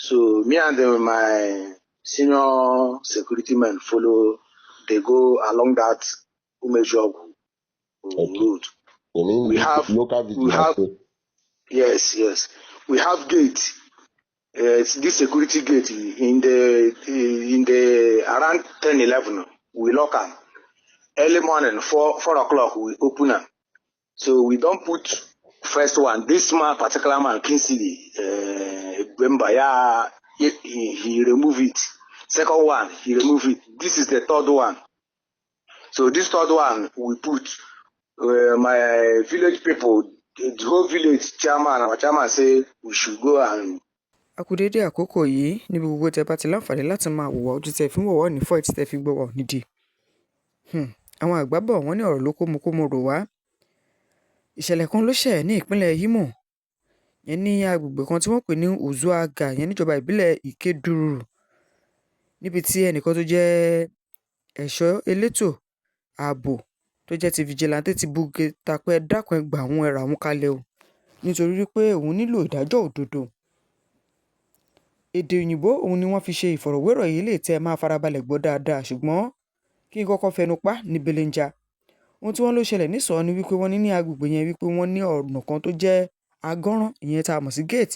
So me and my senior security men follow. They go along that Uzoagba road. You mean We have yes. We have gate. It's this security gate in the around 10-11. We lock them. Early morning, 4 o'clock, we open them. So we don't put first one. This man, particular man, Kingsley, he remove it. Second one, he remove it. This is the third one. So this third one, we put my village people, the whole village chairman, our chairman say we should go and. Akudede àkókò yìí níbi gbogbo tẹ́ bá ti láǹfààní láti máa wò wá ojú tẹ́ fi ń wò wá ní fọ́ ìtí tẹ́ fi gbọ́ wá nídìí. Àwọn àgbà bọ̀ wọ́n ní ọ̀rọ̀ ló kó mo rò wá. Ìṣẹ̀lẹ̀ kan ló ṣẹ̀ ní ìpínlẹ̀ Imo. Yẹn ní agbègbè kan tí wọ́n pè ní Uzoagba yẹn níjọba ìbílẹ̀ Ikeduru. Níbi tí ẹnìkan tó jẹ́ ẹ̀ṣọ́ elétò ààbò tó jẹ́ ti vigilante ti buge tapẹ́ dákun ẹgbà àwọn ẹ̀rọ àwọn kalẹ̀ o. Nítorí wípé òun nílò ìdájọ́ òdodo. Èdè òyìnbó òun ni wọ́n fi ṣe ìfọ̀rọ̀wérọ̀ yìí lè tẹ́ máa farabalẹ̀ gbọ́ dáadáa ṣùgbọ́n kí n kọ́kọ́ fẹnu pa ní belenja. Ohun tí wọ́n ló ṣẹlẹ̀ nísọ̀ọ́ ni wípé wọ́n ní agbègbè yẹn wípé wọ́n ní ọ̀nà kan tó jẹ́ agọ́rán ìyẹn tá a mọ̀ sí gate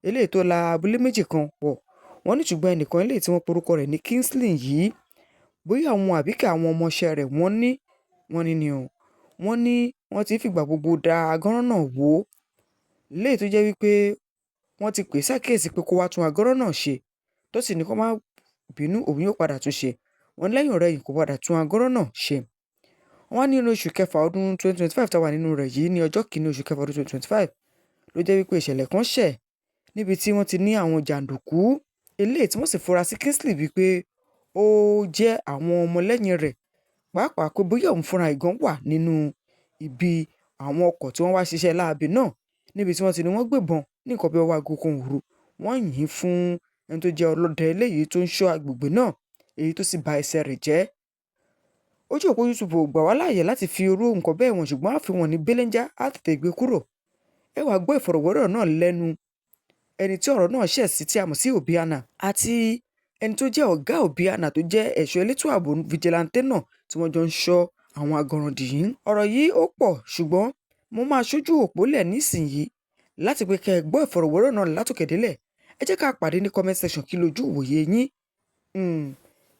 eléyìí tó la abúlé méjì kan pọ̀. Wọ́n ní ṣùgbọ́n ẹnìkan eléyìí tí wọ́n porúkọ rẹ̀ ní Kingsley yìí bóyá àwọn àbíkẹ́ àwọn ọmọọṣẹ́ rẹ̀ wọ́n ní wọ́n ti fìgbà gbogbo da agọ́rán náà wò léyìí tó jẹ́ wípé wọ́n ti pè sákèsí pé kó wá tún agọ́rán náà ṣe tó sì ní kó má bínú òun yóò padà tún ṣe. Wọ́n lẹ́yìn ọ̀rẹ́yìn kó padà tún agọ́rán náà ṣe. Wọ́n ní oṣù kẹfà ọdún 2025 tá wà nínú rẹ̀ yìí ní ọjọ́ kìíní oṣù kẹfà ọdún 2025 ló jẹ́ wípé ìṣẹ̀lẹ̀ kan ṣẹ̀ níbi tí wọ́n ti ní àwọn jàǹdùkú eléyìí tí wọ́n sì fura sí Kingsley wípé ó jẹ́ àwọn ọmọlẹ́yìn rẹ̀ pàápàá pé bóyá òun fúnra ìgan wà nínú ibi àwọn ọkọ̀ tí wọ́n wá ṣiṣẹ́ láabi náà níbi tí wọ́n ti ní wọ́n gbébọn ní nǹkan bí ọwọ́ aago kan òru. Wọ́n yìn fún ẹni tó jẹ́ ọlọ́dẹ eléyìí tó ń ṣọ́ agbègbè náà èyí tó sì ba ẹsẹ̀ rẹ̀ jẹ́. Ojú òpó YouTube ò gbà wá láàyè láti fi irú nǹkan bẹ́ẹ̀ wọ̀n ṣùgbọ́n àfihàn ní belenja á tètè gbé kúrò. Ẹ wàá gbọ́ ìfọ̀rọ̀wérọ̀ náà lẹ́nu ẹni tí ọ̀rọ̀ náà ṣẹ̀ sí tí a mọ̀ sí Obiana àti ẹni tó jẹ́ ọ̀gá Obiana tó jẹ́ ẹ̀ṣọ́ elétò ààbò vigilante náà tí wọ́n jọ ń ṣọ́ àwọn agọ̀ràndì yìí. Ọ̀rọ̀ yìí ó pọ̀ ṣùgbọ́n mo máa ṣojú òpó lẹ̀ nísìnyí láti pé kẹ́ ẹ gbọ́ ìfọ̀rọ̀wérọ̀ náà látòkèdélẹ̀. Ẹ jẹ́ ká pàdé ní comment section kí lójú ìwòye yín.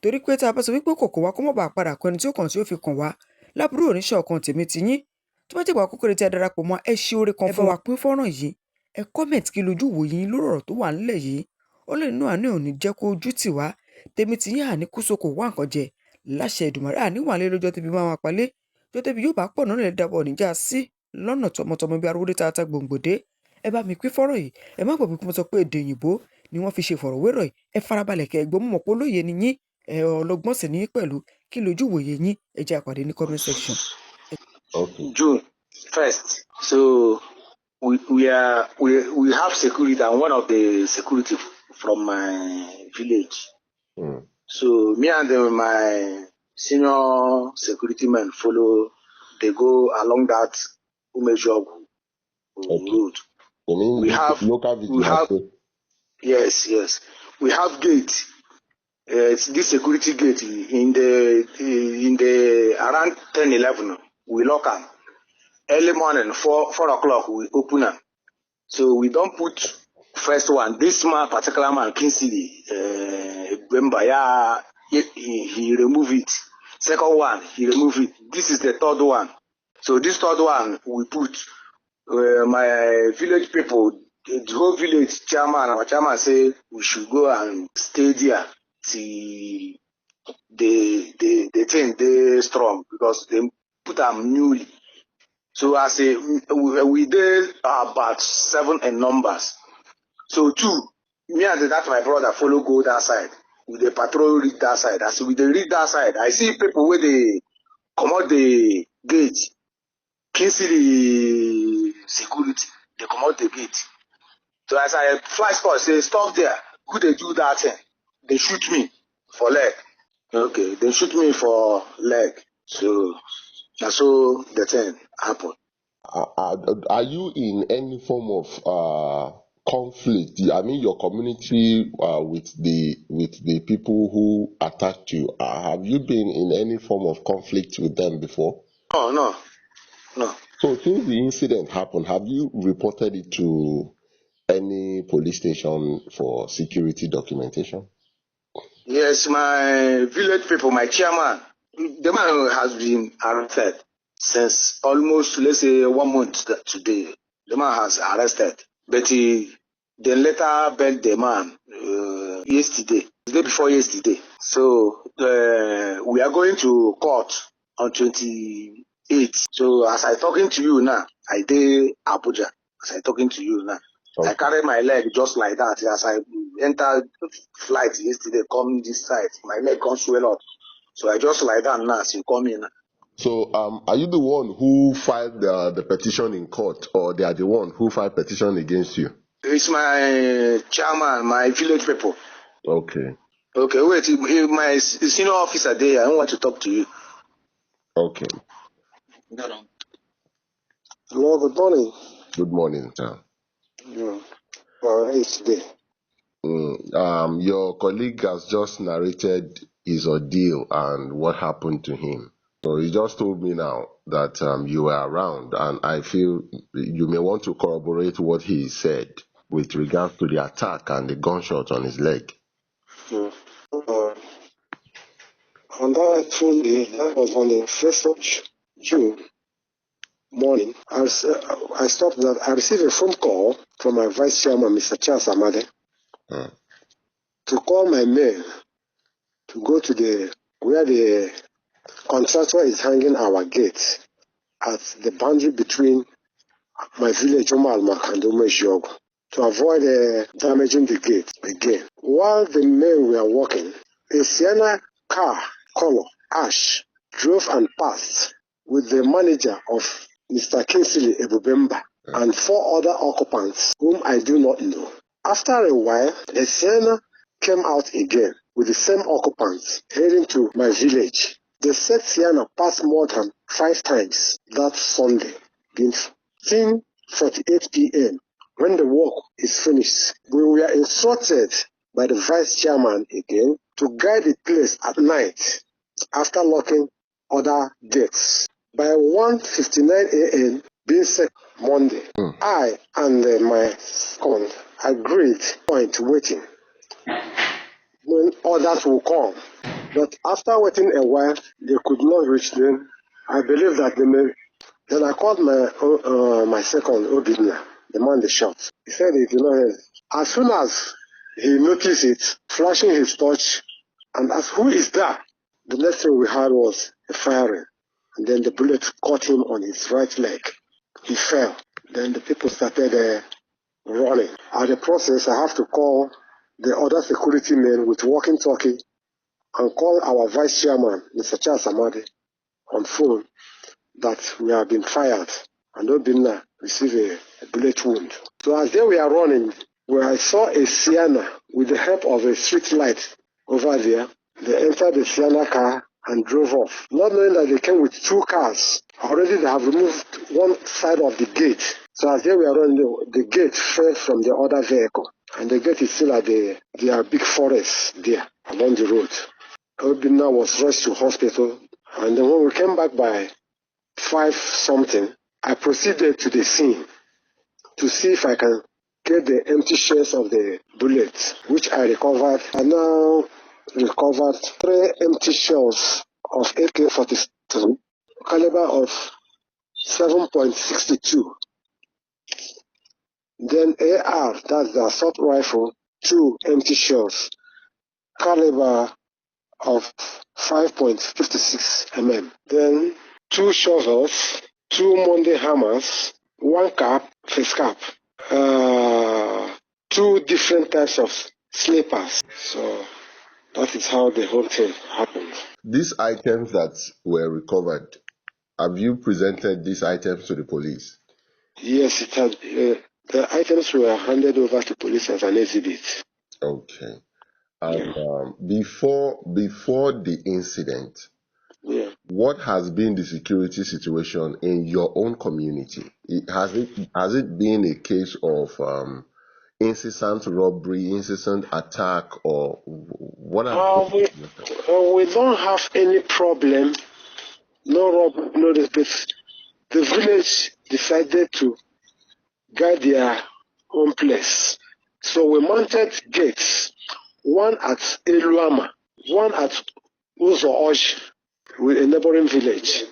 Torí pé tá a bá sọ wípé kòkó wa kó mọ̀ bá padà kan ẹni tí ó kàn tí ó fi kàn wá lábúrò oníṣẹ́ ọ̀kan tèmi ti yín. Tó bá jẹ́ ìgbà àkọ́kọ́ rẹ̀ tí a darapọ̀ mọ́ ẹ ṣe oore kan fún wa pín fọ́nrán yìí. Ẹ comment kí lójú ìwòye yín lórí ọ̀rọ̀ tó wà nílẹ̀ yìí. Ó lè nínú àánú òní jẹ́ kó ojú tì wá. Tèmi ti yín àní kúsokò wá nǹkan jẹ láṣẹ Èdùmàrè àní wà lé lọ́jọ́ tẹ́bi máa palẹ̀. Jọ́ tẹ́bi yóò bá pọ̀ náà lè dàbọ̀ níjà sí lọ́nà tọmọtọmọ bí arúgbó tata gbòǹgbòdé. Ẹ bá mi pín fọ́nrán yìí. Ẹ má gbàgbé pé mo sọ pé èdè òyìnbó ni wọ́n fi ṣe ìfọ̀rọ̀wérọ̀ yìí. Ẹ farabalẹ̀ kẹ́ ẹ gbọ́ mọ̀ pé olóye ni yín. Ẹ ọlọ́gbọ́n sì ní pẹ̀lú kí lójú ìwòye yín. Ẹ jẹ́ àpàdé ní comment section. June 1st. So we have security and one of the security from my village. So me and my senior security men follow. They go along that Uzoagba road. You mean we have yes. We have gate. It's this security gate in the around 10-11. We lock them. Early morning, 4 o'clock, we open them. So we don't put first one. This man, particular man, Kingsley, he remove it. Second one, he remove it. This is the third one. So this third one, we put my village people, the whole village chairman, our chairman say we should go and stay there till the thing they strong because they put them newly. So I say we did about 7 in numbers. So 2, me and that my brother follow go that side. We the patrol read that side. As we they read that side, I see people where they come out the gate, Kingsley security. They come out the gate. So as I fly spot say stop there. Who they do that thing? They shoot me for leg. Okay, they shoot me for leg. So that's the thing happened. Are you in any form of conflict? I mean, your community with the people who attacked you. Have you been in any form of conflict with them before? No. So since the incident happened, have you reported it to any police station for security documentation? Yes, my village people, my chairman, the man has been arrested since almost, let's say, 1 month today. The man has arrested, but he then later begged the man yesterday, the day before yesterday. So we are going to court on 28th. So as I talking to you now, I did Abuja. As I talking to you now, I Okay. carry my leg just like that. As I entered flight yesterday, come this side, my leg can't swell up. So I just like that now as you come in. So are you the one who filed the petition in court, or they are the one who filed petition against you? It's my chairman, my village people. Okay. Okay, wait, my senior officer there, I don't want to talk to you. Okay. Hello, good morning. Good morning, sir. Yeah. How is today? Your colleague has just narrated his ordeal and what happened to him. So he just told me now that you were around, and I feel you may want to corroborate what he said with regards to the attack and the gunshot on his leg. Yeah. On that full day, that was on the 1st of June morning, I stopped that. I received a phone call from my vice chairman, Mr. Charles Amade, to call my men to go to where the contractor is hanging our gate at the boundary between my village, Umualumaku, and Ijoba, to avoid damaging the gate again. While the men were walking, a Sienna car, color ash, drove and passed with the manager of Mr. Kingsley Ebubemba and 4 other occupants whom I do not know. After a while, a Sienna came out again with the same occupants heading to my village. The said Sienna passed more than 5 times that Sunday, being 10:48 p.m. When the work is finished, we were instructed by the vice chairman again to guide the place at night after locking other gates. By 1:59 a.m. being set Monday, I and my second agreed point waiting when others will come. But after waiting a while, they could not reach them. I believe that they may. Then I called my second, Obidna, the man they shot. He said he did not hear. As soon as he noticed it, flashing his torch, and asked, "Who is that?" The next thing we heard was a firing. And then the bullet caught him on his right leg. He fell. Then the people started running. At the process, I have to call the other security men with walkie-talkie and call our vice chairman, Mr. Charles Amade, on phone that we have been fired and Obinna received a bullet wound. So as they were running, where I saw a Sienna with the help of a street light over there, they entered the Sienna car and drove off, not knowing that they came with 2 cars. Already they have removed one side of the gate. So as they were running, the gate fell from the other vehicle. And the gate is still at their big forest there along the road. Obinna was rushed to hospital. And then when we came back by 5 something, I proceeded to the scene to see if I can get the empty shells of the bullets, which I recovered. I now recovered 3 empty shells of AK-47, caliber of 7.62. Then AR, that's the assault rifle, 2 empty shells, caliber of 5.56 mm. Then 2 shovels, 2 Monday hammers, 1 cap, face cap, 2 different types of slippers. So that is how the whole thing happened. These items that were recovered, have you presented these items to the police? Yes, it had. The items were handed over to police as an exhibit. Okay. And before the incident, what has been the security situation in your own community? Has it been a case of incessant robbery, incessant attack, or what are we don't have any problem. No robbery, no this, but the village decided to guard their own place. So we mounted gates, one at Eluama, one at Uzoagba, with a neighboring village.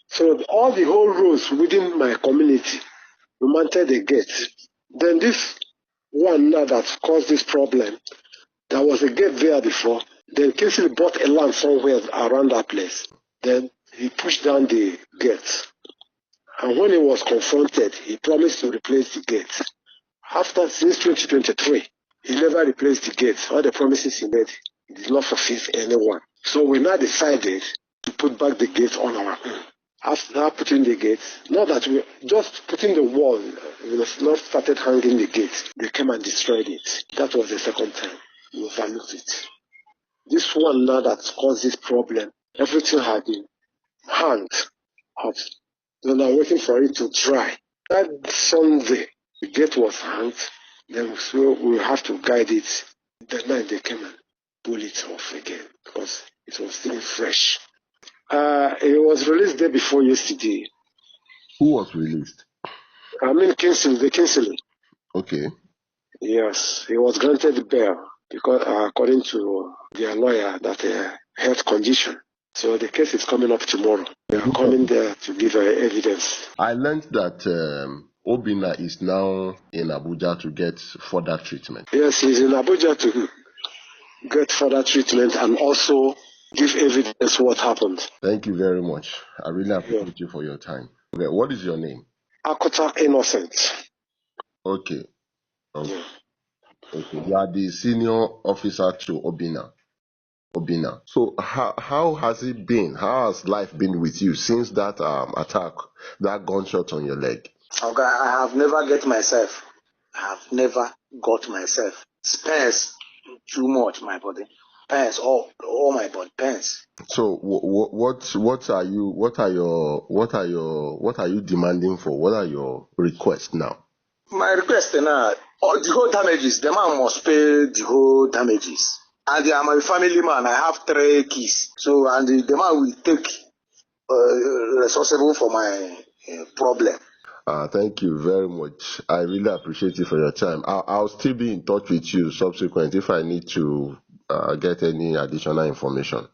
So all the whole roads within my community, we mounted a gate. Then this one now that caused this problem, there was a gate there before. Then Kingsley bought a land somewhere around that place. Then he pushed down the gate. And when he was confronted, he promised to replace the gate. Since 2023, he never replaced the gate. All the promises he made, he did not fulfill anyone. So we now decided to put back the gate on our own. After putting the gate, not that we just putting the wall, we not started hanging the gate. They came and destroyed it. That was the second time. We overlooked it. This one now that caused this problem, everything had been hanged up. Then I'm waiting for it to dry. That Sunday, the gate was hanged. Then so we have to guide it. The night they came and pull it off again because it was still fresh. It was released day before yesterday. Who was released? I mean Kingsley. Okay. Yes, he was granted bail because according to their lawyer that health condition. So the case is coming up tomorrow. They are coming there to give evidence. I learned that Obinna is now in Abuja to get further treatment. Yes, he's in Abuja to get further treatment and also give evidence what happened. Thank you very much. I really appreciate you for your time. Okay, what is your name? Akota Innocent. Okay. Okay. You are the senior officer to Obinna. So how has it been? How has life been with you since that attack, that gunshot on your leg? Okay, I have never got myself. Spends too much my body. Pens all my body pens. So what are you demanding for? What are your requests now? My request now, the whole damages. The man must pay the whole damages. And I am a family man. I have 3 kids. So and the man will take responsible for my problem. Thank you very much. I really appreciate you for your time. I'll still be in touch with you subsequent if I need to get any additional information.